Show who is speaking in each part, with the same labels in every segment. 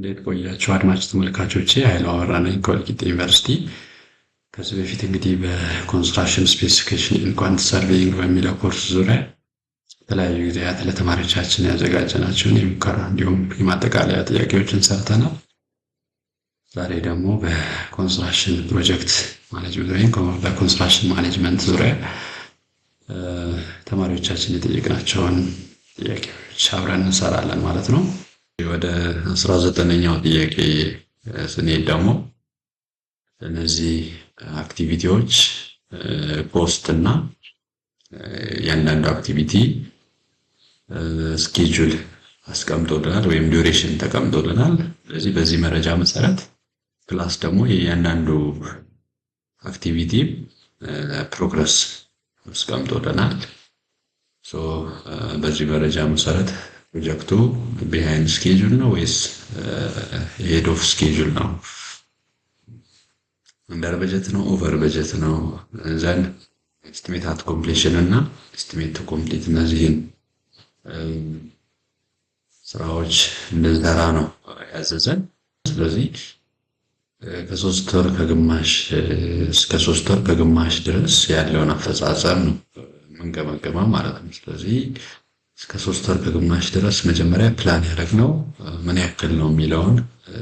Speaker 1: እንዴት ቆያችሁ አድማጭ ተመልካቾቼ? ኃይሉ አበራ ነኝ ከወልቂጤ ዩኒቨርሲቲ። ከዚህ በፊት እንግዲህ በኮንስትራክሽን ስፔሲፊኬሽን ኢን ኳንት ሰርቬይንግ በሚለው ኮርስ ዙሪያ የተለያዩ ጊዜያት ለተማሪዎቻችን ያዘጋጀናቸውን የሙከራ እንዲሁም የማጠቃለያ ጥያቄዎችን ሰርተናል። ዛሬ ደግሞ በኮንስትራክሽን ፕሮጀክት ማኔጅመንት ወይም በኮንስትራክሽን ማኔጅመንት ዙሪያ ተማሪዎቻችን የጠየቅናቸውን ጥያቄዎች አብረን እንሰራለን ማለት ነው። ወደ 19ኛው ጥያቄ ስንሄድ ደግሞ እነዚህ አክቲቪቲዎች ኮስት እና ያንዳንዱ አክቲቪቲ ስኬጁል አስቀምጦልናል ወይም ዱሬሽን ተቀምጦልናል። ስለዚህ በዚህ መረጃ መሰረት ፕላስ ደግሞ የያንዳንዱ አክቲቪቲ ፕሮግረስ አስቀምጦልናል። በዚህ መረጃ መሰረት ፕሮጀክቱ ቢሃይንድ ስኬጁል ነው ወይስ ሄድ ኦፍ ስኬጁል ነው? አንደር በጀት ነው? ኦቨር በጀት ነው? ዘን ኤስቲሜት አት ኮምፕሊሽን እና ኤስቲሜት ቱ ኮምፕሊት እነዚህን ስራዎች እንድንሰራ ነው ያዘዘን። ስለዚህ ከ3 ወር ከግማሽ እስከ 3 ወር ከግማሽ ድረስ ያለውን አፈጻጸም ነው የምንገመገመው ማለት ነው። ስለዚህ እስከ 3 ወር ከግማሽ ድረስ መጀመሪያ ፕላን ያደረግነው ምን ያክል ነው የሚለውን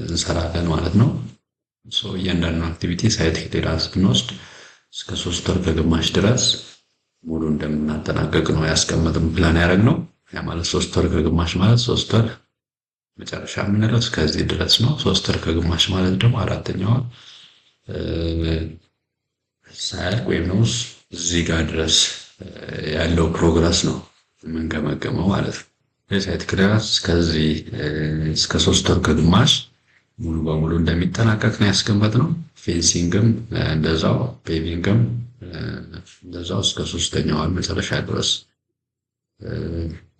Speaker 1: እንሰራለን ማለት ነው። እያንዳንዱ አክቲቪቲ ሳይት ክሊራንስ ብንወስድ እስከ 3 ወር ከግማሽ ድረስ ሙሉ እንደምናጠናቀቅ ነው ያስቀመጥነው ፕላን ያደረግነው። ያ ማለት 3 ወር ከግማሽ ማለት 3 ወር መጨረሻ የምንለው እስከዚህ ድረስ ነው። 3 ወር ከግማሽ ማለት ደግሞ አራተኛው ሳያልቅ ወይም ነው እዚህ ጋር ድረስ ያለው ፕሮግረስ ነው የምንገመገመው ማለት ነው። የሳይት ክሊራንስ እስከዚህ እስከ 3 ወር ከግማሽ ሙሉ በሙሉ እንደሚጠናቀቅ ነው ያስቀመጥነው። ፌንሲንግም እንደዛው፣ ፔቪንግም እንደዛው እስከ 3ኛው ወር መጨረሻ ድረስ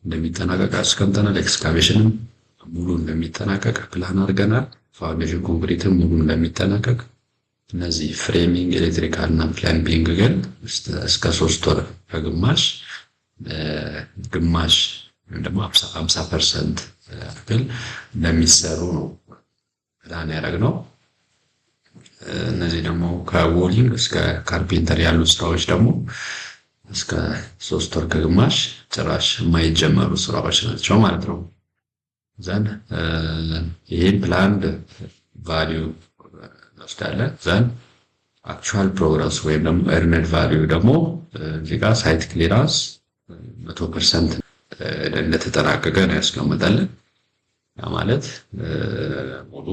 Speaker 1: እንደሚጠናቀቅ አስቀምጠናል። ኤክስካቬሽንም ሙሉ እንደሚጠናቀቅ ፕላን አድርገናል። ፋውንዴሽን ኮንክሪትም ሙሉ እንደሚጠናቀቅ፣ እነዚህ ፍሬሚንግ፣ ኤሌክትሪካል እና ፕላምቢንግ ግን እስከ 3 ወር ከግማሽ ግማሽ ወይም ደግሞ 50% ያክል እንደሚሰሩ ነው ፕላን ያደረግነው። እነዚህ ደግሞ ከዎሊንግ እስከ ካርፔንተር ያሉ ስራዎች ደግሞ እስከ 3 ወር ከግማሽ ጭራሽ የማይጀመሩ ስራዎች ናቸው ማለት ነው። ዘን ይህን ፕላንድ ቫሊዩ እንወስዳለን። ዘን አክቹዋል ፕሮግረስ ወይም ደግሞ ኤርነድ ቫሊዩ ደግሞ እዚህ ጋር ሳይት ክሊራንስ 100% እንደተጠናቀቀ ነው ያስቀምጣለን። ያ ማለት ሙሉ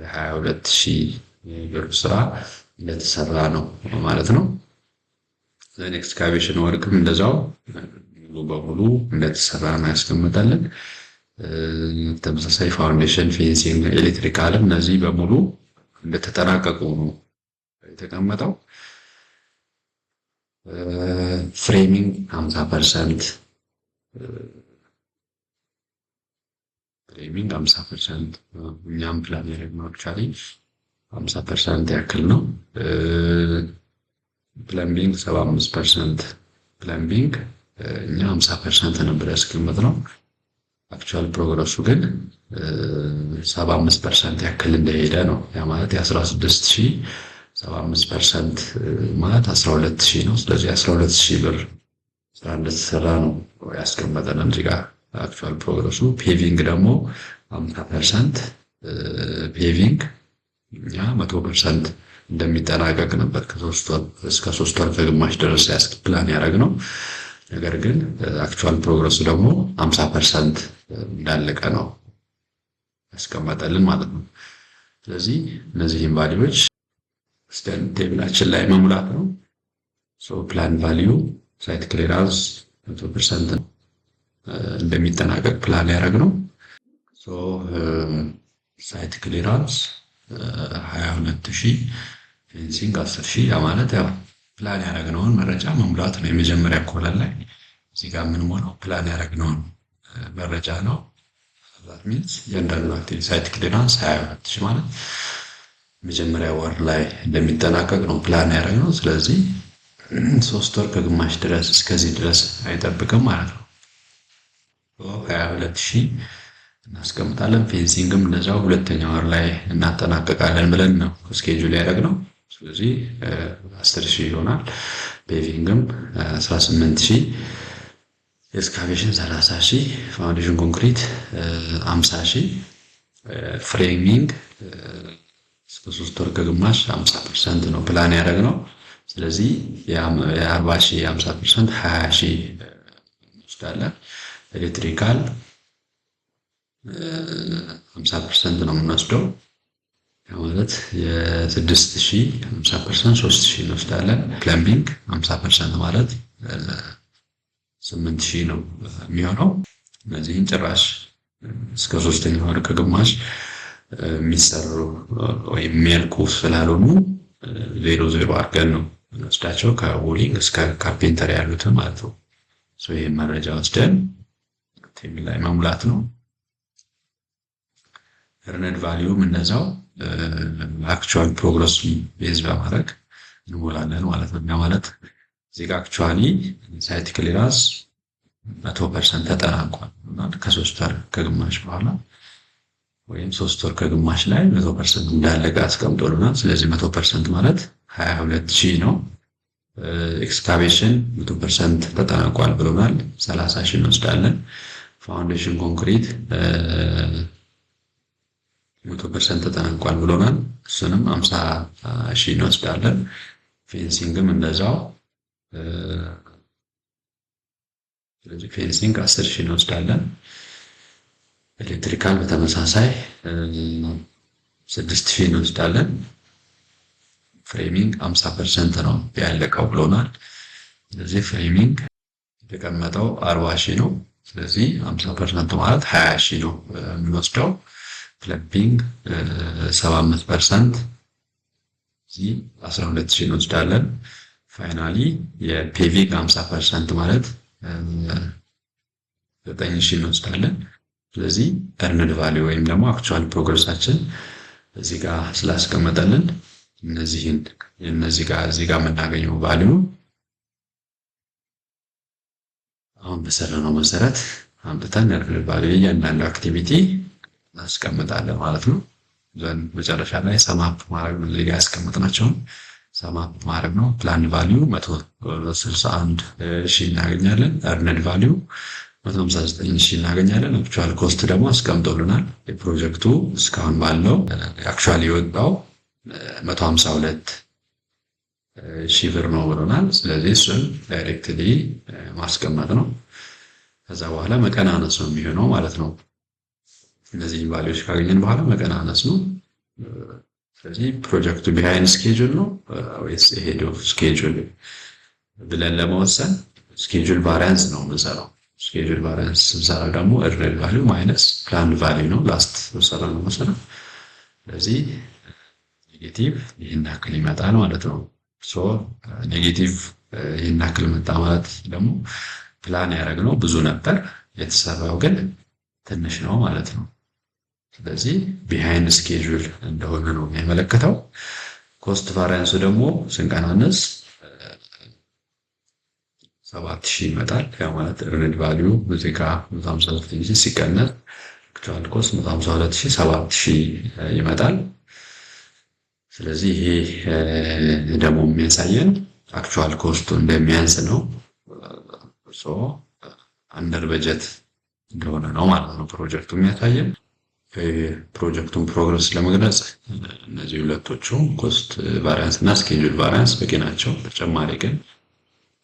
Speaker 1: 22,000 ብር ስራ እንደተሰራ ነው ማለት ነው። ዘን ኤክስካቬሽን ወርክም እንደዛው ሙሉ በሙሉ እንደተሰራ ነው ያስቀምጣለን። ተመሳሳይ ፋውንዴሽን፣ ፌንሲንግ፣ ኤሌክትሪካልም እነዚህ በሙሉ እንደተጠናቀቁ ነው የተቀመጠው። ፍሬሚንግ 50% ፍሬሚንግ 50% እኛም ፕላን ያደረግነው አክቹዋሊ 50% ያክል ነው። ፕለምቢንግ 75% ፕለምቢንግ እኛ 50% ነበር ያስቀመጥነው። አክቹዋል ፕሮግረሱ ግን 75% ያክል እንደሄደ ነው። ያ ማለት የ16,000 75% ማለት 12,000 ነው። ስለዚህ 12,000 ብር ስራ እንደተሰራ ነው ያስቀመጠን እዚህ ጋር አክቹዋል ፕሮግረሱ። ፔቪንግ ደግሞ 50% ፔቪንግ እኛ 100% እንደሚጠናቀቅ ነበር ከ3 ወር እስከ 3 ወር ከግማሽ ድረስ ፕላን ያደረግነው። ነገር ግን አክቹዋል ፕሮግረሱ ደግሞ 50% እንዳለቀ ነው ያስቀመጠልን ማለት ነው። ስለዚህ እነዚህን ቫልዩዎች ስታንድ ቴብላችን ላይ መሙላት ነው። ፕላን ቫልዩ ሳይት ክሊራንስ 100% እንደሚጠናቀቅ ፕላን ያደረግነው። ሳይት ክሊራንስ 22,000 ፌንሲንግ 10,000 ያ ማለት ያው ፕላን ያደረግነውን መረጃ መሙላት ነው። የመጀመሪያ ኮለን ላይ እዚህ ጋር የምንሞላው ፕላን ያደረግነውን መረጃ ነው። ዛት ሚንስ እያንዳንዱ አክቲቪቲ ሳይት ክሊራንስ 22,000 ማለት መጀመሪያ ወር ላይ እንደሚጠናቀቅ ነው ፕላን ያደረግነው። ስለዚህ 3 ወር ከግማሽ ድረስ እስከዚህ ድረስ አይጠብቅም ማለት ነው። 22,000 እናስቀምጣለን። ፌንሲንግም እንደዛው ሁለተኛ ወር ላይ እናጠናቀቃለን ብለን ነው ስኬጁል ያደረግነው። ስለዚህ 10,000 ይሆናል። ፔቪንግም 18,000፣ ኤክስካቬሽን 30,000፣ ፋውንዴሽን ኮንክሪት 50,000፣ ፍሬሚንግ እስከ 3 ወር ከግማሽ 50% ነው ፕላን ያደረግነው። ስለዚህ የ40,000 50% 20,000 እንወስዳለን። ኤሌክትሪካል 50% ነው የምንወስደው። ማለት የ6,000 50% 3,000 እንወስዳለን። ፕለምቢንግ 50% ማለት 8,000 ነው የሚሆነው። እነዚህን ጭራሽ እስከ 3ኛ ወር ከግማሽ የሚሰሩ ወይም የሚያልቁ ስላልሆኑ 0 አድርገን ነው እንወስዳቸው፣ ከቦሊንግ እስከ ካርፔንተር ያሉትን ማለት ነው። ይህን መረጃ ወስደን ቴብል ላይ መሙላት ነው። እርነድ ቫሊዩም እነዛው አክቹዋል ፕሮግረስ ቤዝ በማድረግ እንሞላለን ማለት ነው። ማለት እዚህ ጋር አክቹዋሊ ሳይት ክሊራንስ 100% ተጠናቋል እና ከ3 ወር ከግማሽ በኋላ ወይም 3 ወር ከግማሽ ላይ 100% እንዳለቀ አስቀምጦልናል። ስለዚህ 100% ማለት 22,000 ነው። ኤክስካቬሽን 100% ተጠናቋል ብሎናል። 30,000 እንወስዳለን። ፋውንዴሽን ኮንክሪት 100% ተጠናቋል ብሎናል። እሱንም 50,000 እንወስዳለን። ፌንሲንግም እንደዛው። ስለዚህ ፌንሲንግ 10,000 እንወስዳለን። ኤሌክትሪካል በተመሳሳይ 6,000 እንወስዳለን። ፍሬሚንግ 50% ነው ያለቀው ብሎናል። ስለዚህ ፍሬሚንግ የተቀመጠው 40,000 ነው። ስለዚህ 50% ማለት 20,000 ነው የምንወስደው። ፕለምቢንግ 75% እዚህ 12,000 እንወስዳለን። ፋይናሊ የፔቪንግ 50% ማለት 9,000 እንወስዳለን። ስለዚህ እርንድ ቫሊዩ ወይም ደግሞ አክቹዋል ፕሮግረሳችን እዚህ ጋር ስላስቀመጠልን እነዚህ ጋር የምናገኘው ቫሊዩ አሁን በሰራነው መሰረት አምጥተን እርንድ ቫሊዩ እያንዳንዱ አክቲቪቲ እናስቀምጣለን ማለት ነው። ዘን መጨረሻ ላይ ሰማፕ ማድረግ ነው። እዚህ ጋር ያስቀምጥናቸውን ሰማፕ ማድረግ ነው። ፕላን ቫሊዩ 161,000 እናገኛለን። እርንድ ቫሊዩ 159,000 እናገኛለን። አክቹዋል ኮስት ደግሞ አስቀምጦልናል። የፕሮጀክቱ እስካሁን ባለው አክቹዋሊ የወጣው 152,000 ብር ነው ብሎናል። ስለዚህ እሱን ዳይሬክትሊ ማስቀመጥ ነው። ከዛ በኋላ መቀናነስ ነው የሚሆነው ማለት ነው። እነዚህን ቫልዩዎች ካገኘን በኋላ መቀናነስ ነው። ስለዚህ ፕሮጀክቱ ቢሃይንድ ስኬጁል ነው ወይስ ሄድ ኦፍ ስኬጁል ብለን ለመወሰን ስኬጁል ቫሪያንስ ነው የምንሰራው። ስኬጁል ቫሪያንስ ስንሰራ ደግሞ እርንድ ቫልዩ ማይነስ ፕላን ቫልዩ ነው ላስት ሰራነው መሰረት። ስለዚህ ኔጌቲቭ ይህን ያክል ይመጣል ማለት ነው። ኔጌቲቭ ይህን ያክል መጣ ማለት ደግሞ ፕላን ያደረግነው ብዙ ነበር፣ የተሰራው ግን ትንሽ ነው ማለት ነው። ስለዚህ ቢሃይንድ ስኬጁል እንደሆነ ነው የሚያመለክተው። ኮስት ቫሪያንሱ ደግሞ ስንቀናነስ 7,000 ይመጣል። ያ ማለት እርንድ ቫልዩ እዚህ ጋር 159,000 ሲቀነስ አክቹዋል ኮስት 152,000 7,000 ይመጣል። ስለዚህ ይሄ ደግሞ የሚያሳየን አክቹዋል ኮስቱ እንደሚያንስ ነው። አንደር በጀት እንደሆነ ነው ማለት ነው ፕሮጀክቱ የሚያሳየን። ፕሮጀክቱን ፕሮግረስ ለመግለጽ እነዚህ ሁለቶቹ ኮስት ቫሪያንስ እና ስኬጁል ቫሪያንስ በቂ ናቸው። ተጨማሪ ግን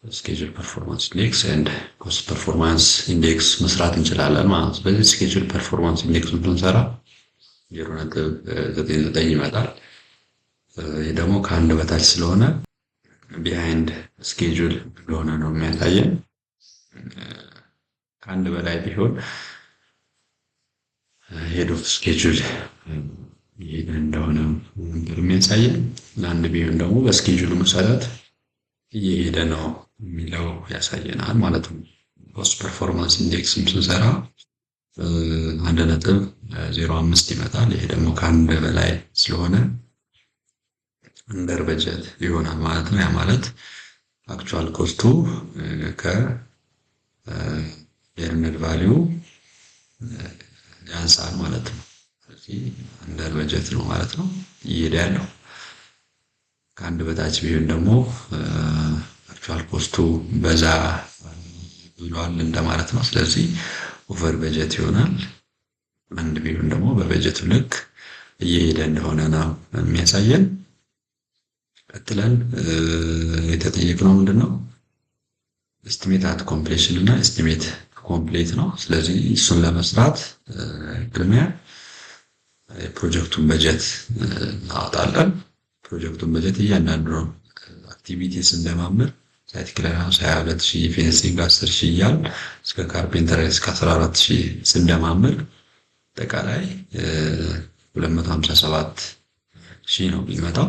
Speaker 1: ስኬጁል ፐርፎርማንስ ኢንዴክስ ኤንድ ኮስት ፐርፎርማንስ ኢንዴክስ መስራት እንችላለን ማለት ነው። በዚህ ስኬጁል ፐርፎርማንስ ኢንዴክስ ብንሰራ 0.99 ይመጣል። ይህ ደግሞ ከአንድ በታች ስለሆነ ቢሃይንድ ስኬጁል እንደሆነ ነው የሚያሳየን። ከአንድ በላይ ቢሆን ሄድ ኦፍ ስኬጁል እንደሆነ የሚያሳየን፣ ለአንድ ቢሆን ደግሞ በስኬጁሉ መሰረት እየሄደ ነው የሚለው ያሳየናል ማለት ነው። ኮስት ፐርፎርማንስ ኢንዴክስ ስንሰራ 1.05 ይመጣል። ይሄ ደግሞ ከአንድ በላይ ስለሆነ አንደር በጀት ይሆናል ማለት ነው። ያ ማለት አክቹዋል ኮስቱ ከኤርነድ ቫልዩ ያንሳል ማለት ነው። ስለዚህ አንደር በጀት ነው ማለት ነው እየሄደ ያለው። ከአንድ በታች ቢሆን ደግሞ አክቹዋል ኮስቱ በዛ ብሏል እንደማለት ነው። ስለዚህ ኦቨር በጀት ይሆናል። አንድ ቢሆን ደግሞ በበጀቱ ልክ እየሄደ እንደሆነ ነው የሚያሳየን። ቀጥለን የተጠየቅነው ምንድነው? ኤስቲሜት አት ኮምፕሌሽን እና ኤስቲሜት ኮምፕሌት ነው። ስለዚህ እሱን ለመስራት ቅድሚያ የፕሮጀክቱን በጀት እናወጣለን። ፕሮጀክቱን በጀት እያንዳንዱ አክቲቪቲ ስንደማምር ሳይት ክሊራንስ 22,000፣ ፌንሲንግ 10,000 እያል እስከ ካርፔንተር እስከ 14,000 ስንደማምር አጠቃላይ 257,000 ነው የሚመጣው።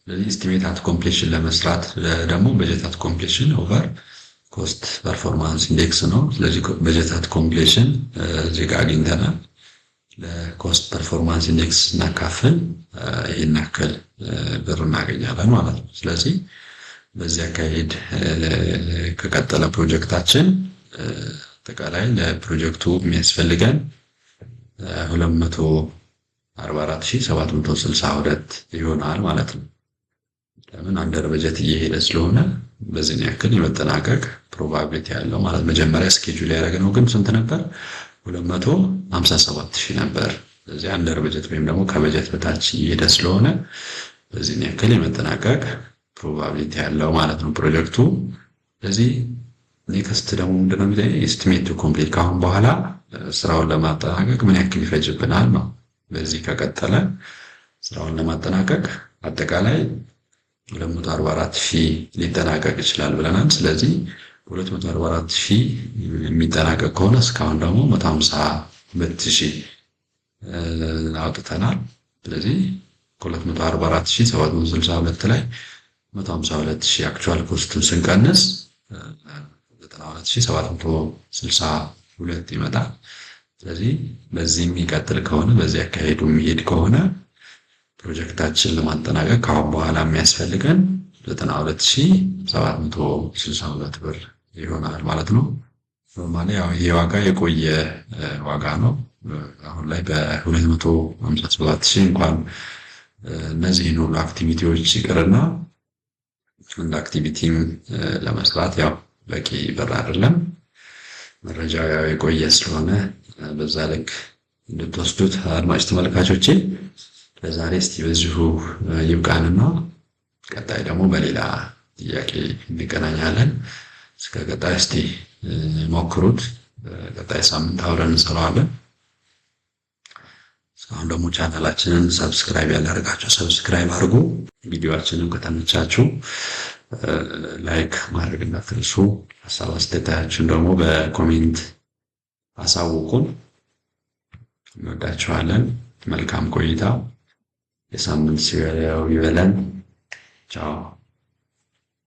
Speaker 1: ስለዚህ ኤስቲሜት አት ኮምፕሌሽን ለመስራት ደግሞ በጀት አት ኮምፕሌሽን ኦቨር ኮስት ፐርፎርማንስ ኢንዴክስ ነው። ስለዚህ በጀት አት ኮምፕሌሽን እዚህ ጋር አግኝተናል። ለኮስት ፐርፎርማንስ ኢንዴክስ እናካፍል ይህን ያክል ብር እናገኛለን ማለት ነው። ስለዚህ በዚህ አካሄድ ከቀጠለ ፕሮጀክታችን አጠቃላይ ለፕሮጀክቱ የሚያስፈልገን 244,762 ይሆናል ማለት ነው። ለምን አንደር በጀት እየሄደ ስለሆነ በዚህ ያክል የመጠናቀቅ ፕሮባቢሊቲ ያለው ማለት መጀመሪያ ስኬጁል ያደረግነው ግን ስንት ነበር? 257,000 ነበር። ስለዚህ አንደር በጀት ወይም ደግሞ ከበጀት በታች እየሄደ ስለሆነ በዚህ ያክል የመጠናቀቅ ፕሮባቢሊቲ ያለው ማለት ነው ፕሮጀክቱ። ስለዚህ ኔክስት ደግሞ ምንድነው የሚለው ኤስቲሜት ቱ ኮምፕሊት፣ ካሁን በኋላ ስራውን ለማጠናቀቅ ምን ያክል ይፈጅብናል ነው። በዚህ ከቀጠለ ስራውን ለማጠናቀቅ አጠቃላይ 244,000 ሊጠናቀቅ ይችላል ብለናል። ስለዚህ 244,000 የሚጠናቀቅ ከሆነ እስካሁን ደግሞ 152,000 አውጥተናል። ስለዚህ ከ244,762 ላይ 152,000 አክቹዋል ኮስቱን ስንቀንስ 92,762 ይመጣል። ስለዚህ በዚህ የሚቀጥል ከሆነ በዚህ አካሄዱ የሚሄድ ከሆነ ፕሮጀክታችን ለማጠናቀቅ ካሁን በኋላ የሚያስፈልገን 92,762 ብር ይሆናል ማለት ነው። ኖርማሊ ያው ይሄ ዋጋ የቆየ ዋጋ ነው። አሁን ላይ በ257,000 እንኳን እነዚህን ሁሉ አክቲቪቲዎች ይቅርና እንደ አክቲቪቲም ለመስራት ያው በቂ ብር አይደለም። መረጃው ያው የቆየ ስለሆነ በዛ ልክ እንድትወስዱት አድማጭ ተመልካቾቼ። ለዛሬ እስቲ በዚሁ ይብቃንና ቀጣይ ደግሞ በሌላ ጥያቄ እንገናኛለን። እስከ ቀጣይ እስቲ ሞክሩት። ቀጣይ ሳምንት አብረን እንሰራዋለን። እስካሁን ደግሞ ቻናላችንን ሰብስክራይብ ያላደረጋችሁ ሰብስክራይብ አድርጉ። ቪዲዮአችንን ከተመቻችሁ ላይክ ማድረግ እንዳትረሱ። ሀሳብ አስተያየታችሁን ደግሞ በኮሜንት አሳውቁን። እንወዳችኋለን። መልካም ቆይታ። የሳምንት ሲበለው ይበለን። ቻው።